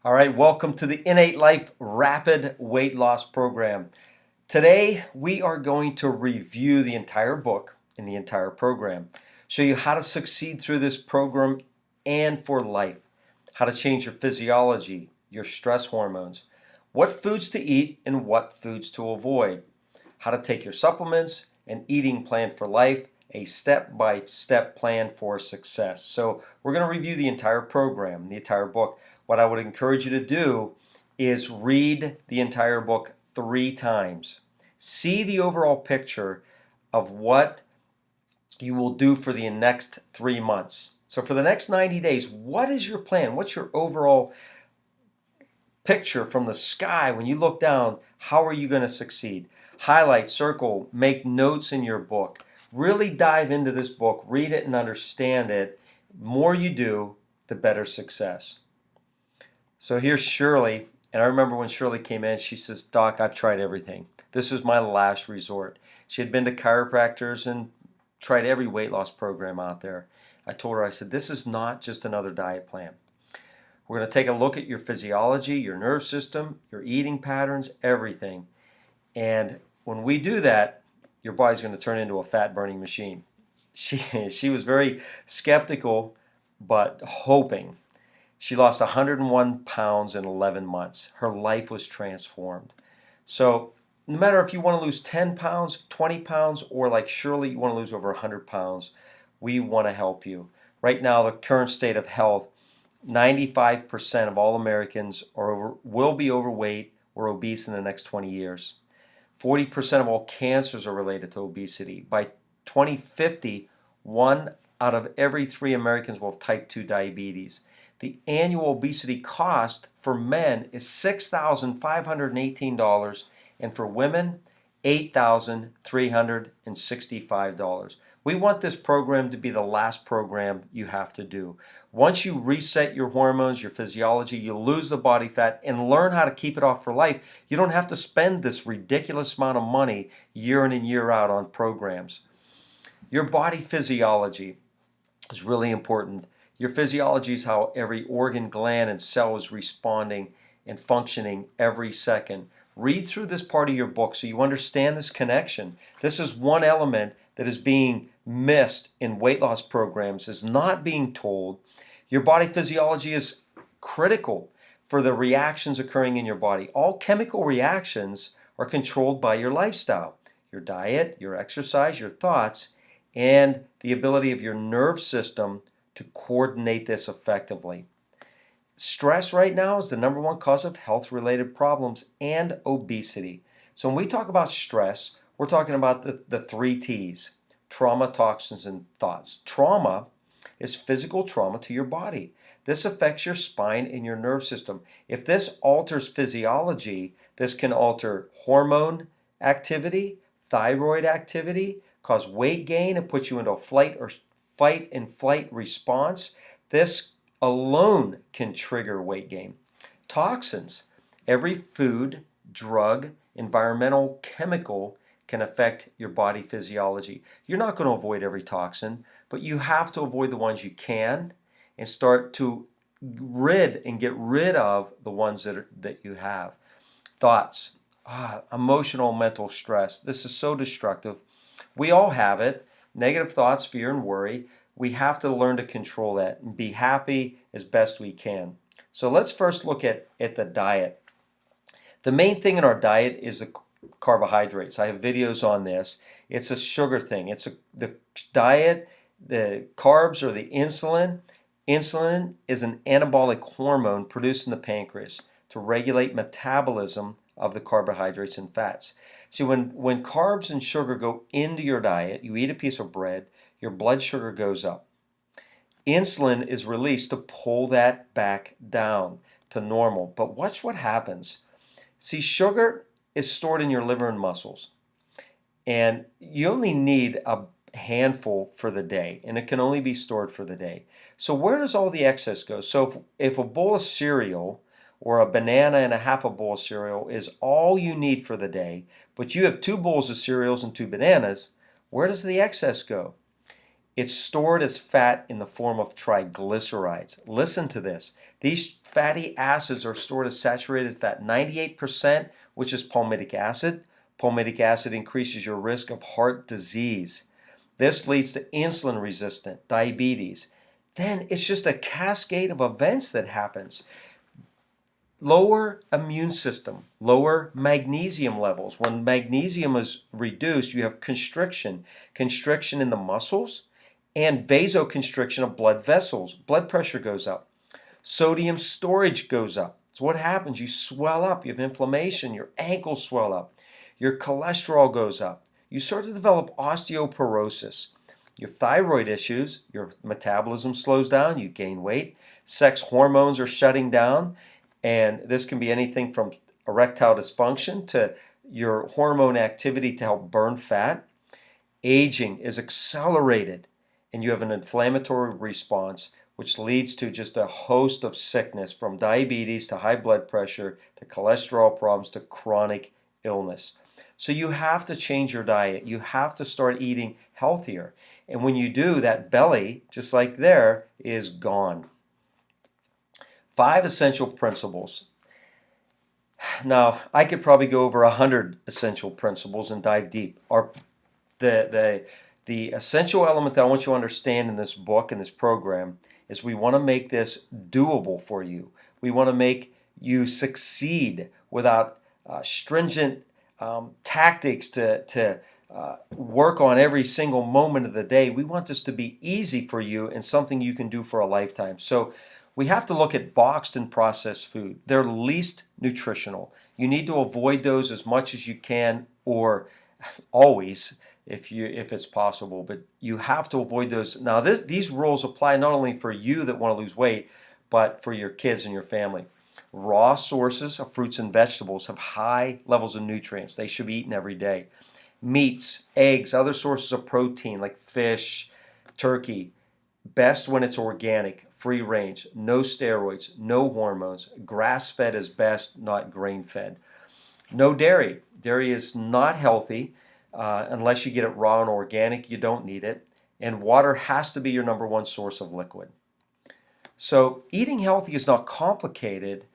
All right, welcome to the IN8LIFE Rapid Weight Loss Program. Today, we are going to review the entire book and the entire program, show you how to succeed through this program and for life, how to change your physiology, your stress hormones, what foods to eat and what foods to avoid, how to take your supplements, an eating plan for life, a step-by-step plan for success. So we're going to review the entire program, the entire book. What I would encourage you to do is read the entire book 3 times. See the overall picture of what you will do for the next 3 months. So for the next 90 days, what is your plan? What's your overall picture from the sky when you look down? How are you going to succeed? Highlight, circle, make notes in your book. Really dive into this book, read it and understand it. The more you do, the better success. So here's Shirley, and I remember when Shirley came in, she says, "Doc, I've tried everything. This is my last resort." She had been to chiropractors and tried every weight loss program out there. I told her, I said, "This is not just another diet plan. We're going to take a look at your physiology, your nerve system, your eating patterns, everything. And when we do that, your body's going to turn into a fat burning machine." She was very skeptical, but hoping. She lost 101 pounds in 11 months. Her life was transformed. So no matter if you want to lose 10 pounds, 20 pounds, or like Shirley, you want to lose over 100 pounds, we want to help you. Right now, the current state of health, 95% of all Americans will be overweight or obese in the next 20 years. 40% of all cancers are related to obesity. By 2050, 1 out of every 3 Americans will have type 2 diabetes. The annual obesity cost for men is $6,518 and for women, $8,365. We want this program to be the last program you have to do. Once you reset your hormones, your physiology, you lose the body fat and learn how to keep it off for life, you don't have to spend this ridiculous amount of money year in and year out on programs. Your body physiology is really important. Your physiology is how every organ, gland, and cell is responding and functioning every second. Read through this part of your book so you understand this connection. This is one element that is being missed in weight loss programs, is not being told. Your body physiology is critical for the reactions occurring in your body. All chemical reactions are controlled by your lifestyle, your diet, your exercise, your thoughts, and the ability of your nerve system to coordinate this effectively. Stress right now is the #1 cause of health-related problems and obesity. So when we talk about stress, we're talking about the 3 T's: trauma, toxins, and thoughts. Trauma is physical trauma to your body. This affects your spine and your nerve system. If this alters physiology, this can alter hormone activity, thyroid activity, cause weight gain, and put you into a fight and flight response. This alone can trigger weight gain. Toxins. Every food, drug, environmental chemical can affect your body physiology. You're not going to avoid every toxin, but you have to avoid the ones you can and start to get rid of the ones that you have. Thoughts. Emotional, mental stress. This is so destructive. We all have it. Negative thoughts, fear, and worry. We have to learn to control that and be happy as best we can. So let's first look at the diet. The main thing in our diet is the carbohydrates. I have videos on this. It's a sugar thing. The diet, the carbs or the insulin. Insulin is an anabolic hormone produced in the pancreas to regulate metabolism of the carbohydrates and fats. See, when carbs and sugar go into your diet, you eat a piece of bread, your blood sugar goes up. Insulin is released to pull that back down to normal. But watch what happens. See, sugar is stored in your liver and muscles. And you only need a handful for the day, and it can only be stored for the day. So where does all the excess go? So if a bowl of cereal or a banana and a half a bowl of cereal is all you need for the day, but you have 2 bowls of cereals and 2 bananas, where does the excess go? It's stored as fat in the form of triglycerides. Listen to this. These fatty acids are stored as saturated fat, 98%, which is palmitic acid. Palmitic acid increases your risk of heart disease. This leads to insulin resistance, diabetes. Then it's just a cascade of events that happens. Lower immune system, lower magnesium levels. When magnesium is reduced, you have constriction in the muscles and vasoconstriction of blood vessels. Blood pressure goes up. Sodium storage goes up. So what happens? You swell up, you have inflammation, your ankles swell up, your cholesterol goes up. You start to develop osteoporosis. You have thyroid issues, your metabolism slows down, you gain weight, sex hormones are shutting down, and this can be anything from erectile dysfunction to your hormone activity to help burn fat. Aging is accelerated, and you have an inflammatory response, which leads to just a host of sickness, from diabetes to high blood pressure to cholesterol problems to chronic illness. So you have to change your diet. You have to start eating healthier. And when you do, that belly, just like there, is gone. 5 essential principles. Now, I could probably go over 100 essential principles and dive deep. The essential element that I want you to understand in this book, in this program, is we want to make this doable for you. We want to make you succeed without stringent tactics to work on every single moment of the day. We want this to be easy for you and something you can do for a lifetime. So we have to look at boxed and processed food. They're least nutritional. You need to avoid those as much as you can, or always if it's possible, but you have to avoid those. Now these rules apply not only for you that want to lose weight, but for your kids and your family. Raw sources of fruits and vegetables have high levels of nutrients. They should be eaten every day. Meats, eggs, other sources of protein like fish, turkey, best when it's organic, free range, no steroids, no hormones. Grass-fed is best, not grain-fed. No dairy. Dairy is not healthy unless you get it raw and organic. You don't need it. And water has to be your number one source of liquid. So eating healthy is not complicated.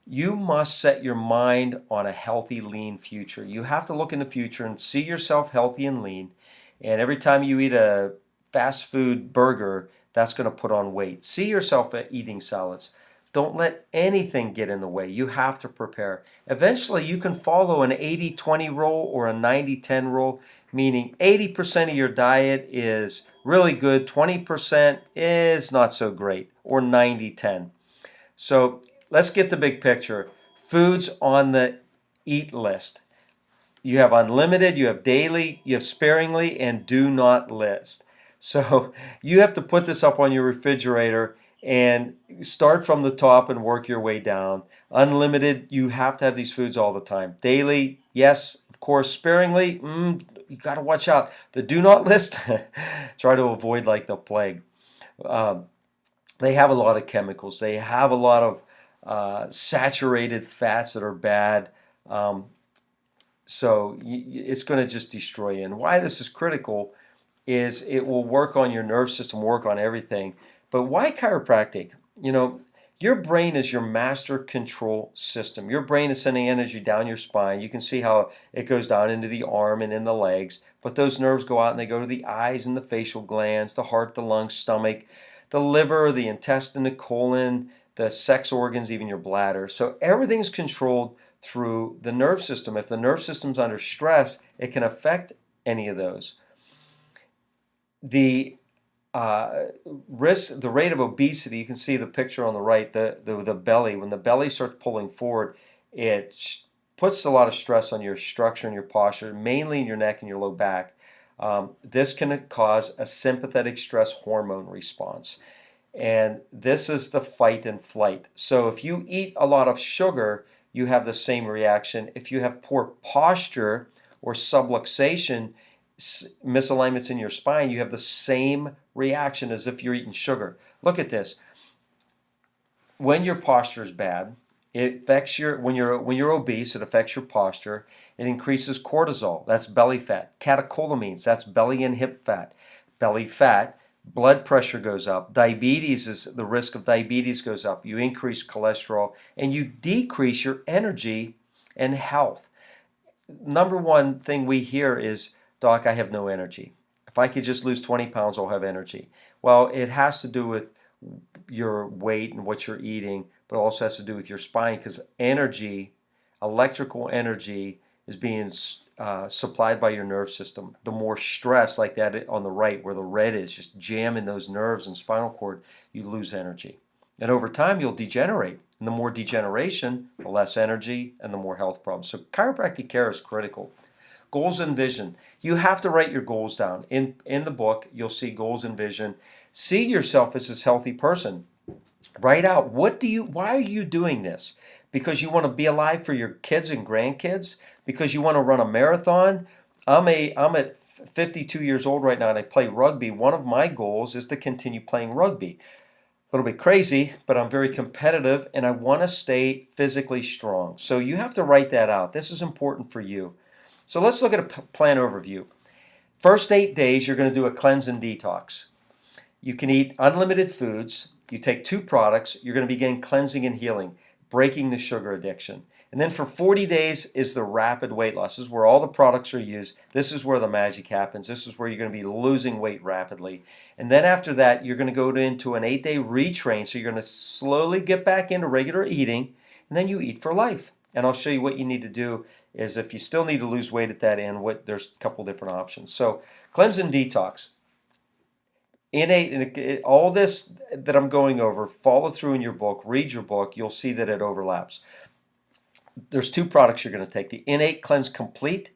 You must set your mind on a healthy, lean future. You have to look in the future and see yourself healthy and lean. And every time you eat a fast food burger, that's going to put on weight. See yourself eating salads. Don't let anything get in the way. You have to prepare. Eventually, you can follow an 80-20 rule or a 90-10 rule, meaning 80% of your diet is really good, 20% is not so great, or 90-10. So let's get the big picture. Foods on the eat list. You have unlimited, you have daily, you have sparingly, and do not list. So you have to put this up on your refrigerator and start from the top and work your way down. Unlimited, you have to have these foods all the time. Daily, yes, of course. Sparingly, you got to watch out. The do not list, try to avoid like the plague. They have a lot of chemicals. They have a lot of saturated fats that are bad. So it's going to just destroy you. And why this is critical is it will work on your nerve system, work on everything. But why chiropractic? You know, your brain is your master control system. Your brain is sending energy down your spine. You can see how it goes down into the arm and in the legs. But those nerves go out and they go to the eyes and the facial glands, the heart, the lungs, stomach, the liver, the intestine, the colon, the sex organs, even your bladder. So everything's controlled through the nerve system. If the nerve system's under stress, it can affect any of those. The the rate of obesity, you can see the picture on the right, the belly. When the belly starts pulling forward, it puts a lot of stress on your structure and your posture, mainly in your neck and your low back. This can cause a sympathetic stress hormone response. And this is the fight and flight. So if you eat a lot of sugar, you have the same reaction. If you have poor posture or subluxation, misalignments in your spine, you have the same reaction as if you're eating sugar. Look at this. When your posture is bad, it affects when you're obese, it affects your posture. It increases cortisol, that's belly fat. Catecholamines, that's belly and hip fat. Belly fat blood pressure goes up. Diabetes is the risk of diabetes goes up. You increase cholesterol and you decrease your energy and health. Number one thing we hear is, Doc, I have no energy. If I could just lose 20 pounds, I'll have energy. Well, it has to do with your weight and what you're eating, but it also has to do with your spine because energy, electrical energy, is being supplied by your nerve system. The more stress, like that on the right where the red is, just jamming those nerves and spinal cord, you lose energy. And over time, you'll degenerate. And the more degeneration, the less energy and the more health problems. So chiropractic care is critical. Goals and vision. You have to write your goals down. In the book, you'll see goals and vision. See yourself as this healthy person. Write out, why are you doing this? Because you want to be alive for your kids and grandkids? Because you want to run a marathon? I'm at 52 years old right now and I play rugby. One of my goals is to continue playing rugby. A little bit crazy, but I'm very competitive and I want to stay physically strong. So you have to write that out. This is important for you. So let's look at a plan overview. First 8 days, you're going to do a cleanse and detox. You can eat unlimited foods. You take 2 products. You're going to begin cleansing and healing, breaking the sugar addiction. And then for 40 days is the rapid weight loss. This is where all the products are used. This is where the magic happens. This is where you're going to be losing weight rapidly. And then after that, you're going to go into an 8-day retrain. So you're going to slowly get back into regular eating, and then you eat for life. And I'll show you what you need to do is if you still need to lose weight at that end, there's a couple different options. So cleanse and detox. All this that I'm going over, follow through in your book, read your book, you'll see that it overlaps. There's 2 products you're going to take. The In8 Cleanse Complete,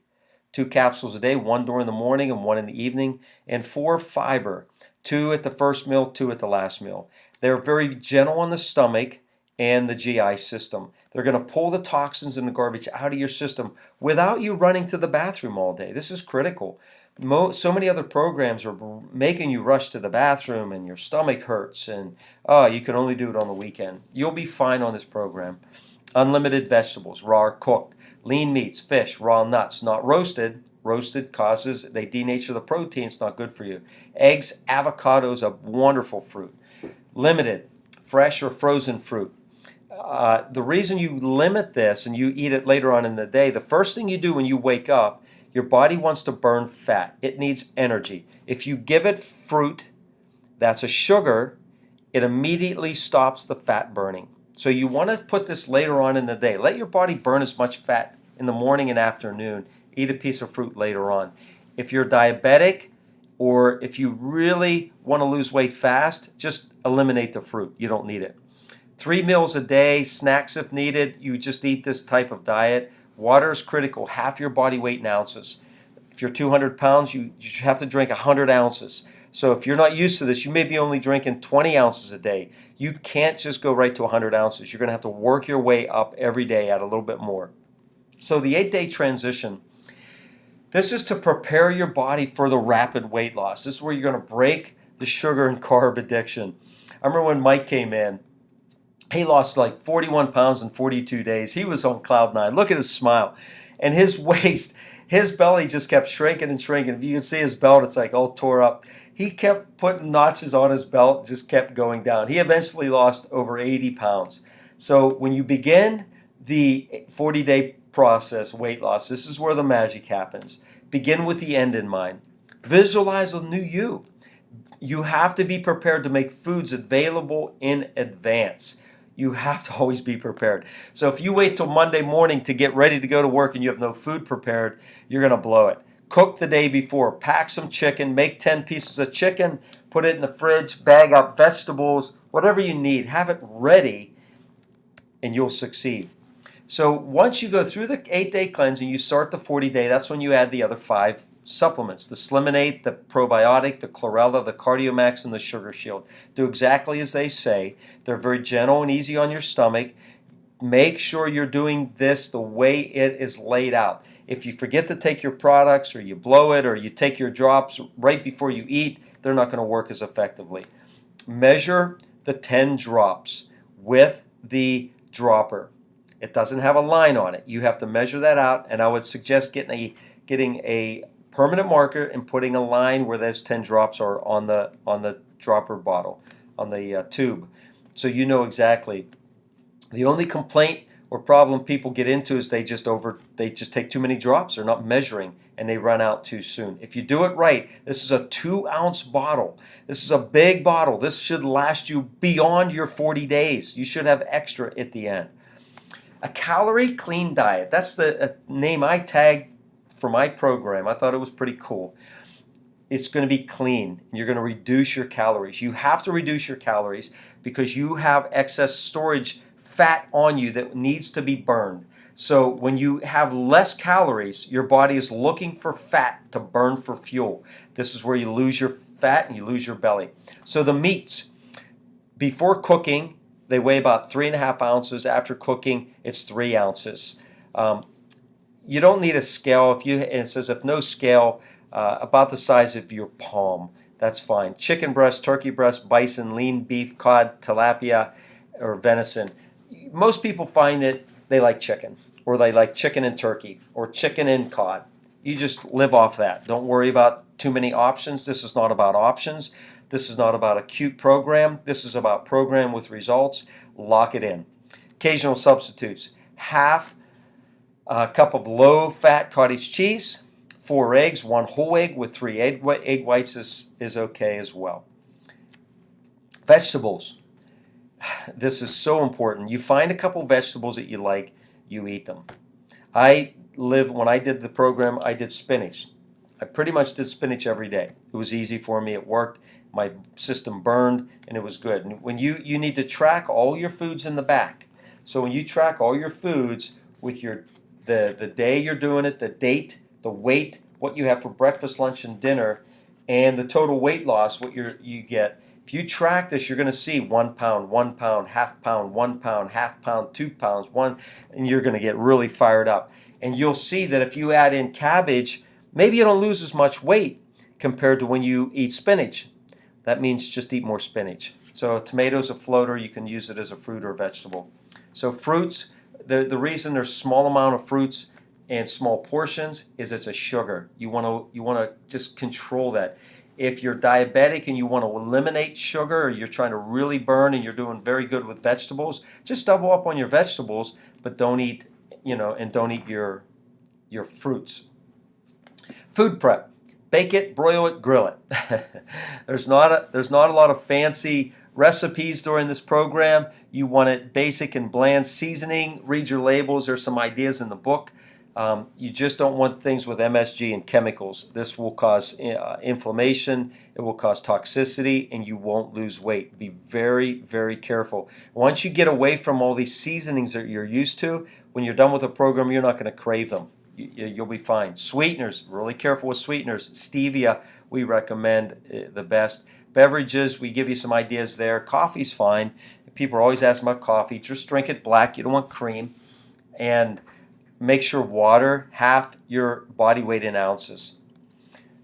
2 capsules a day, 1 during the morning and 1 in the evening, and 4 fiber, 2 at the first meal, 2 at the last meal. They're very gentle on the stomach and the GI system. They're going to pull the toxins and the garbage out of your system without you running to the bathroom all day. This is critical. So many other programs are making you rush to the bathroom and your stomach hurts and you can only do it on the weekend. You'll be fine on this program. Unlimited vegetables, raw or cooked. Lean meats, fish, raw nuts, not roasted. Roasted they denature the protein, it's not good for you. Eggs, avocados, a wonderful fruit. Limited, fresh or frozen fruit. The reason you limit this and you eat it later on in the day, the first thing you do when you wake up, your body wants to burn fat. It needs energy. If you give it fruit, that's a sugar, it immediately stops the fat burning. So you want to put this later on in the day. Let your body burn as much fat in the morning and afternoon. Eat a piece of fruit later on. If you're diabetic or if you really want to lose weight fast, just eliminate the fruit. You don't need it. 3 meals a day, snacks if needed. You just eat this type of diet. Water is critical, half your body weight in ounces. If you're 200 pounds, you have to drink 100 ounces. So if you're not used to this, you may be only drinking 20 ounces a day. You can't just go right to 100 ounces. You're going to have to work your way up every day at a little bit more. So the 8-day transition, this is to prepare your body for the rapid weight loss. This is where you're going to break the sugar and carb addiction. I remember when Mike came in, he lost like 41 pounds in 42 days. He was on cloud 9. Look at his smile. And his waist, his belly just kept shrinking and shrinking. If you can see his belt, it's like all tore up. He kept putting notches on his belt, just kept going down. He eventually lost over 80 pounds. So when you begin the 40-day process, weight loss, this is where the magic happens. Begin with the end in mind. Visualize a new you. You have to be prepared to make foods available in advance. You have to always be prepared. So if you wait till Monday morning to get ready to go to work and you have no food prepared, you're going to blow it. Cook the day before. Pack some chicken. Make 10 pieces of chicken. Put it in the fridge. Bag up vegetables. Whatever you need. Have it ready and you'll succeed. So once you go through the 8-day cleanse and you start the 40-day, that's when you add the other 5 supplements, the Sliminate, the probiotic, the chlorella, the CardioMax, and the Sugar Shield. Do exactly as they say. They're very gentle and easy on your stomach. Make sure you're doing this the way it is laid out. If you forget to take your products or you blow it or you take your drops right before you eat, they're not going to work as effectively. Measure the 10 drops with the dropper. It doesn't have a line on it. You have to measure that out, and I would suggest getting a permanent marker and putting a line where those 10 drops are on the dropper bottle, on the tube, so you know exactly. The only complaint or problem people get into is they just take too many drops. They're not measuring and they run out too soon. If you do it right, this is a 2-ounce bottle. This is a big bottle. This should last you beyond your 40 days. You should have extra at the end. A calorie clean diet. That's the name I tagged for my program. I thought it was pretty cool. It's going to be clean. You're going to reduce your calories. You have to reduce your calories because you have excess storage fat on you that needs to be burned. So when you have less calories, your body is looking for fat to burn for fuel. This is where you lose your fat and you lose your belly. So the meats, before cooking, they weigh about 3.5 ounces. After cooking, it's 3 ounces. You don't need a scale. It says if no scale, about the size of your palm. That's fine. Chicken breast, turkey breast, bison, lean beef, cod, tilapia, or venison. Most people find that they like chicken, or they like chicken and turkey, or chicken and cod. You just live off that. Don't worry about too many options. This is not about options. This is not about a cute program. This is about program with results. Lock it in. Occasional substitutes. Half a cup of low-fat cottage cheese, 4 eggs, 1 whole egg with 3 egg whites is okay as well. Vegetables. This is so important. You find a couple vegetables that you like, you eat them. When I did the program, I did spinach. I pretty much did spinach every day. It was easy for me. It worked. My system burned, and it was good. And when you need to track all your foods in the back. So when you track all your foods with the day you're doing it, the date, the weight, what you have for breakfast, lunch, and dinner, and the total weight loss, what you get. If you track this, you're going to see 1 pound, 1 pound, half pound, 1 pound, half pound, 2 pounds, and you're going to get really fired up. And you'll see that if you add in cabbage, maybe you don't lose as much weight compared to when you eat spinach. That means just eat more spinach. So a tomato's a floater. You can use it as a fruit or vegetable. So fruits, the reason there's small amount of fruits and small portions is it's a sugar. You want to just control that. If you're diabetic and you want to eliminate sugar, or you're trying to really burn and you're doing very good with vegetables, just double up on your vegetables, but don't eat, and don't eat your fruits. Food prep. Bake it, broil it, grill it. There's not a lot of fancy recipes during this program. You want it basic and bland seasoning. Read your labels. There's some ideas in the book. You just don't want things with MSG and chemicals. This will cause inflammation, it will cause toxicity, and you won't lose weight. Be very, very careful. Once you get away from all these seasonings that you're used to, when you're done with the program, you're not going to crave them. You'll be fine. Sweeteners, really careful with sweeteners. Stevia, we recommend the best. Beverages, we give you some ideas there. Coffee's fine. People are always asking about coffee. Just drink it black. You don't want cream. And make sure water, half your body weight in ounces.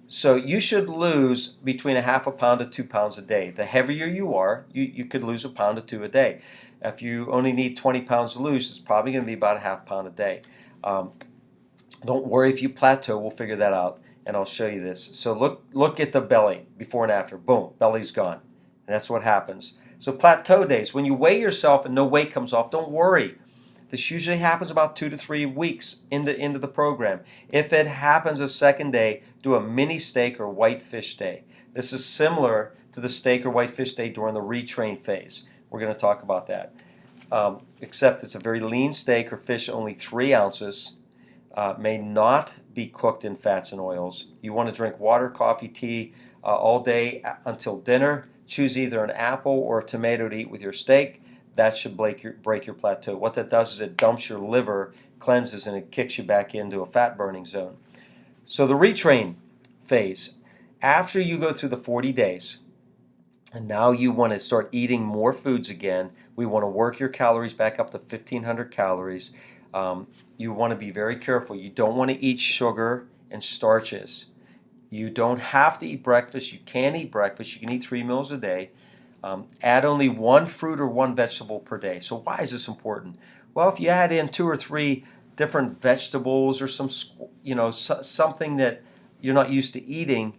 So you should lose between 1/2 pound to 2 pounds a day. The heavier you are, you could lose 1 pound to 2 a day. If you only need 20 pounds to lose, it's probably going to be about 1/2 pound a day. Don't worry if you plateau. We'll figure that out, and I'll show you this. So look at the belly before and after. Boom, belly's gone. And that's what happens. So plateau days, when you weigh yourself and no weight comes off, don't worry. This usually happens about 2 to 3 weeks into the program. If it happens a second day, do a mini steak or white fish day. This is similar to the steak or white fish day during the retrain phase. We're going to talk about that. Except it's a very lean steak or fish, only 3 ounces. May not be cooked in fats and oils. You want to drink water, coffee, tea all day until dinner. Choose either an apple or a tomato to eat with your steak. That should break your plateau. What that does is it dumps your liver, cleanses, and it kicks you back into a fat burning zone. So the retrain phase, after you go through the 40 days, and now you want to start eating more foods again, we want to work your calories back up to 1,500 calories. You want to be very careful. You don't want to eat sugar and starches. You don't have to eat breakfast. You can eat breakfast. You can eat 3 meals a day. Add only 1 fruit or 1 vegetable per day. So why is this important? Well, if you add in 2 or 3 different vegetables or something that you're not used to eating,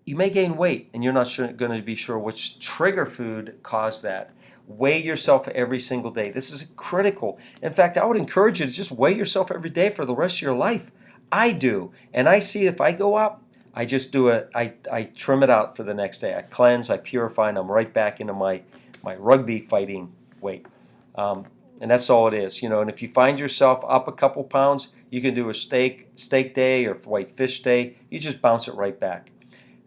you may gain weight and you're not going to be sure which trigger food caused that. Weigh yourself every single day. This is critical. In fact, I would encourage you to just weigh yourself every day for the rest of your life. I do. And I see if I go up, I just do it. I trim it out for the next day. I cleanse, I purify, and I'm right back into my rugby fighting weight. And that's all it is. And if you find yourself up a couple pounds, you can do a steak day or white fish day. You just bounce it right back.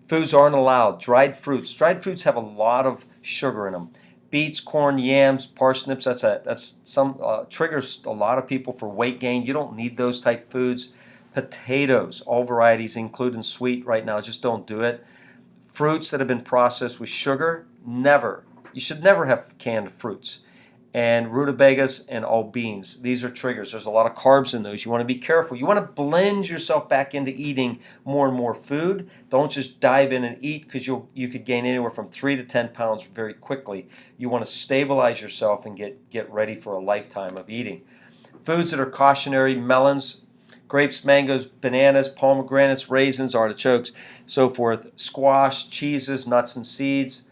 Foods aren't allowed. Dried fruits. Dried fruits have a lot of sugar in them. Beets, corn, yams, parsnips. That's some triggers a lot of people for weight gain. You don't need those type foods. Potatoes, all varieties, including sweet right now. Just don't do it. Fruits that have been processed with sugar, never. You should never have canned fruits. And rutabagas and all beans. These are triggers. There's a lot of carbs in those. You want to be careful. You want to blend yourself back into eating more and more food. Don't just dive in and eat, because you could gain anywhere from 3 to 10 pounds very quickly. You want to stabilize yourself and get ready for a lifetime of eating. Foods that are cautionary: melons, grapes, mangoes, bananas, pomegranates, raisins, artichokes, so forth. Squash, cheeses, nuts and seeds.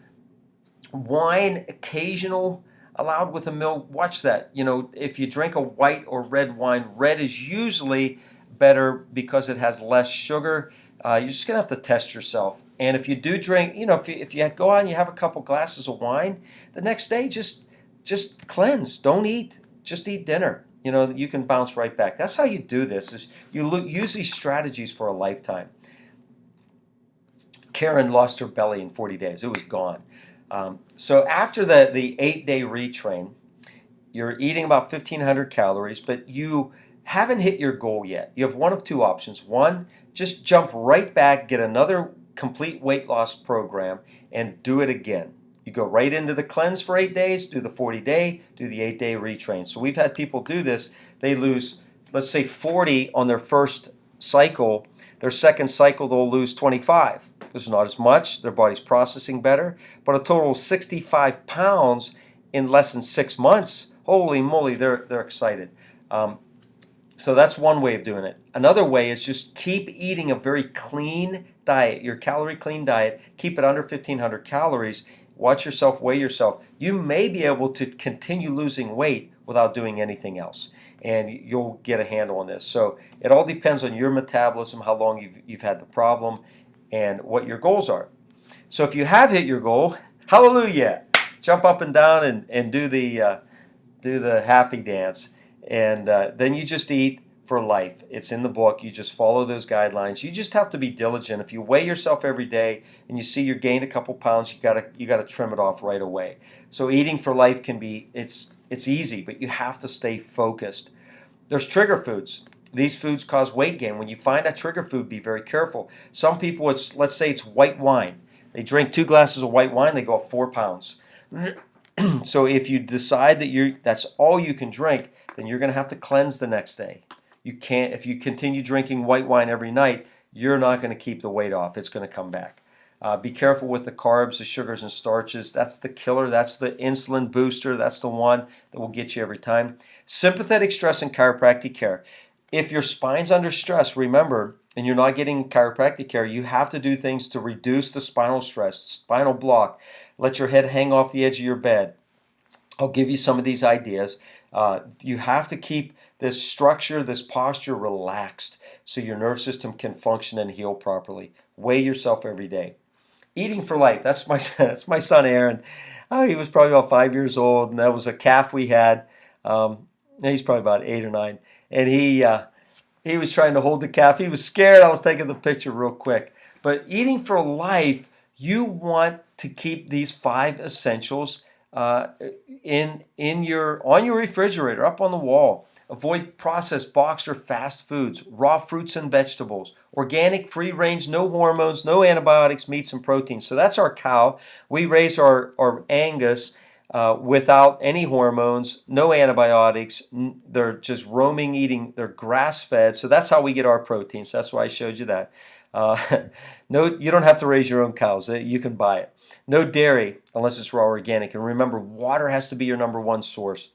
Wine, occasional, allowed with a meal. Watch that. If you drink a white or red wine, red is usually better because it has less sugar. You're just going to have to test yourself. And if you do drink, if you go out and you have a couple glasses of wine, the next day just cleanse. Don't eat. Just eat dinner. You can bounce right back. That's how you do this. Is you use these strategies for a lifetime. Karen lost her belly in 40 days. It was gone. So after the 8-day retrain, you're eating about 1,500 calories, but you haven't hit your goal yet. You have one of two options. One, just jump right back, get another complete weight loss program, and do it again. You go right into the cleanse for 8 days, do the 40-day, do the 8-day retrain. So we've had people do this. They lose, let's say, 40 on their first cycle. Their second cycle, they'll lose 25. There's not as much. Their body's processing better. But a total of 65 pounds in less than 6 months. Holy moly, they're excited. So that's one way of doing it. Another way is just keep eating a very clean diet, your calorie clean diet. Keep it under 1,500 calories. Watch yourself, weigh yourself. You may be able to continue losing weight without doing anything else, and you'll get a handle on this. So it all depends on your metabolism, how long you've had the problem, and what your goals are. So if you have hit your goal, hallelujah! Jump up and down and do the happy dance, and then you just eat for life. It's in the book. You just follow those guidelines. You just have to be diligent. If you weigh yourself every day and you see you gained a couple pounds, you gotta trim it off right away. So eating for life can be it's easy, but you have to stay focused. There's trigger foods. These foods cause weight gain. When you find a trigger food, be very careful. Some people, let's say it's white wine. They drink 2 glasses of white wine, they go up 4 pounds. So if you decide that that's all you can drink, then you're going to have to cleanse the next day. You can't, if you continue drinking white wine every night, you're not going to keep the weight off. It's going to come back. Be careful with the carbs, the sugars, and starches. That's the killer. That's the insulin booster. That's the one that will get you every time. Sympathetic stress and chiropractic care. If your spine's under stress, remember, and you're not getting chiropractic care, you have to do things to reduce the spinal stress, spinal block. Let your head hang off the edge of your bed. I'll give you some of these ideas. You have to keep this structure, this posture relaxed so your nerve system can function and heal properly. Weigh yourself every day. Eating for life. That's my son Aaron. He was probably about 5 years old, and that was a calf we had. He's probably about 8 or 9, and he was trying to hold the calf. He was scared. I was taking the picture real quick. But eating for life, you want to keep these 5 essentials on your refrigerator, up on the wall. Avoid processed boxed or fast foods, raw fruits and vegetables, organic, free range, no hormones, no antibiotics, meats and proteins. So that's our cow. We raise our Angus without any hormones, no antibiotics. They're just roaming, eating. They're grass fed. So that's how we get our proteins. That's why I showed you that. No, you don't have to raise your own cows. You can buy it. No dairy unless it's raw organic. And remember, water has to be your number one source.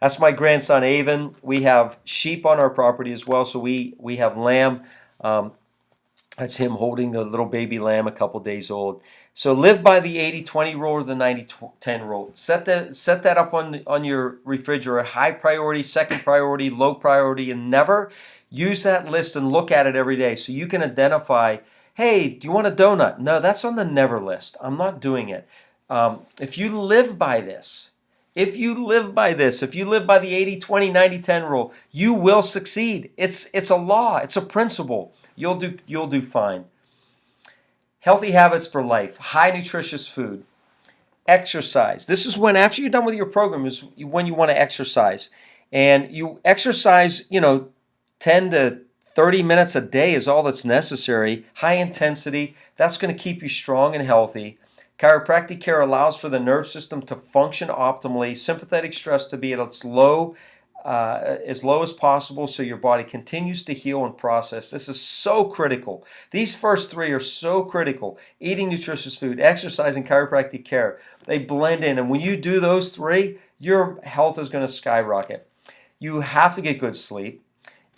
That's my grandson, Avon. We have sheep on our property as well, so we have lamb. That's him holding the little baby lamb a couple days old. So live by the 80-20 rule or the 90-10 rule. Set that up on your refrigerator. High priority, second priority, low priority, and never use that list and look at it every day so you can identify, hey, do you want a donut? No, that's on the never list. I'm not doing it. If you live by this, if you live by this, if you live by the 80-20, 90-10 rule, you will succeed. It's a law. It's a principle. You'll do fine. Healthy habits for life. High nutritious food. Exercise. This is when, after you're done with your program, is when you want to exercise. And you exercise, 10 to 30 minutes a day is all that's necessary. High intensity. That's going to keep you strong and healthy. Chiropractic care allows for the nerve system to function optimally. Sympathetic stress to be at its low, as low as possible, so your body continues to heal and process. This is so critical. These first three are so critical. Eating nutritious food, exercising, chiropractic care. They blend in, and when you do those three, your health is going to skyrocket. You have to get good sleep,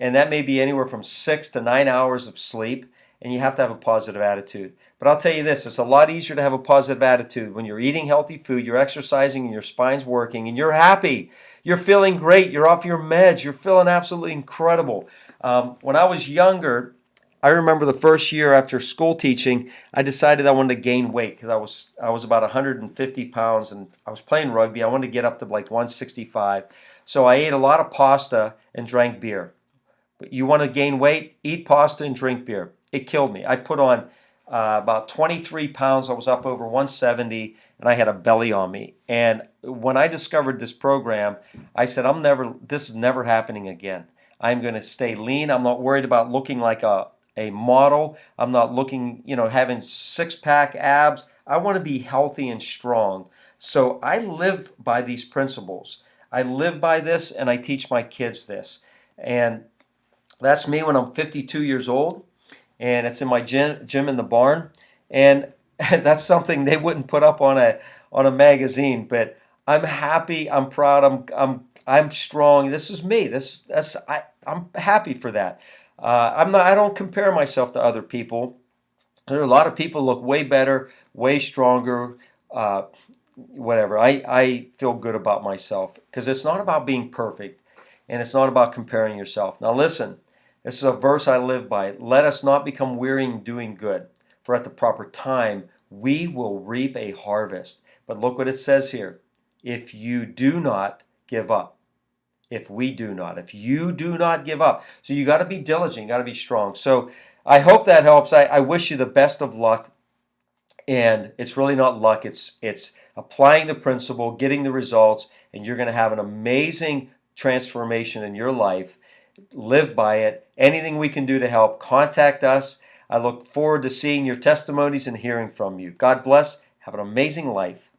and that may be anywhere from 6 to 9 hours of sleep, and you have to have a positive attitude. But I'll tell you this, it's a lot easier to have a positive attitude when you're eating healthy food, you're exercising, and your spine's working, and you're happy. You're feeling great. You're off your meds. You're feeling absolutely incredible. When I was younger, I remember the first year after school teaching, I decided I wanted to gain weight because I was about 150 pounds, and I was playing rugby. I wanted to get up to like 165. So I ate a lot of pasta and drank beer. But you want to gain weight, eat pasta and drink beer. It killed me. I put on about 23 pounds. I was up over 170, and I had a belly on me. And when I discovered this program, I said, this is never happening again. I'm going to stay lean. I'm not worried about looking like a model. I'm not looking, having six-pack abs. I want to be healthy and strong. So I live by these principles. I live by this, and I teach my kids this. And that's me when I'm 52 years old, and it's in my gym in the barn. And that's something they wouldn't put up on a magazine. But I'm happy. I'm proud. I'm strong. This is me. I'm happy for that. I don't compare myself to other people. There are a lot of people who look way better, way stronger. Whatever. I feel good about myself because it's not about being perfect, and it's not about comparing yourself. Now listen. This is a verse I live by. Let us not become weary in doing good, for at the proper time we will reap a harvest. But look what it says here. If you do not give up. If you do not give up. So you got to be diligent. You got to be strong. So I hope that helps. I wish you the best of luck. And it's really not luck. It's applying the principle, getting the results, and you're going to have an amazing transformation in your life. Live by it. Anything we can do to help, contact us. I look forward to seeing your testimonies and hearing from you. God bless. Have an amazing life.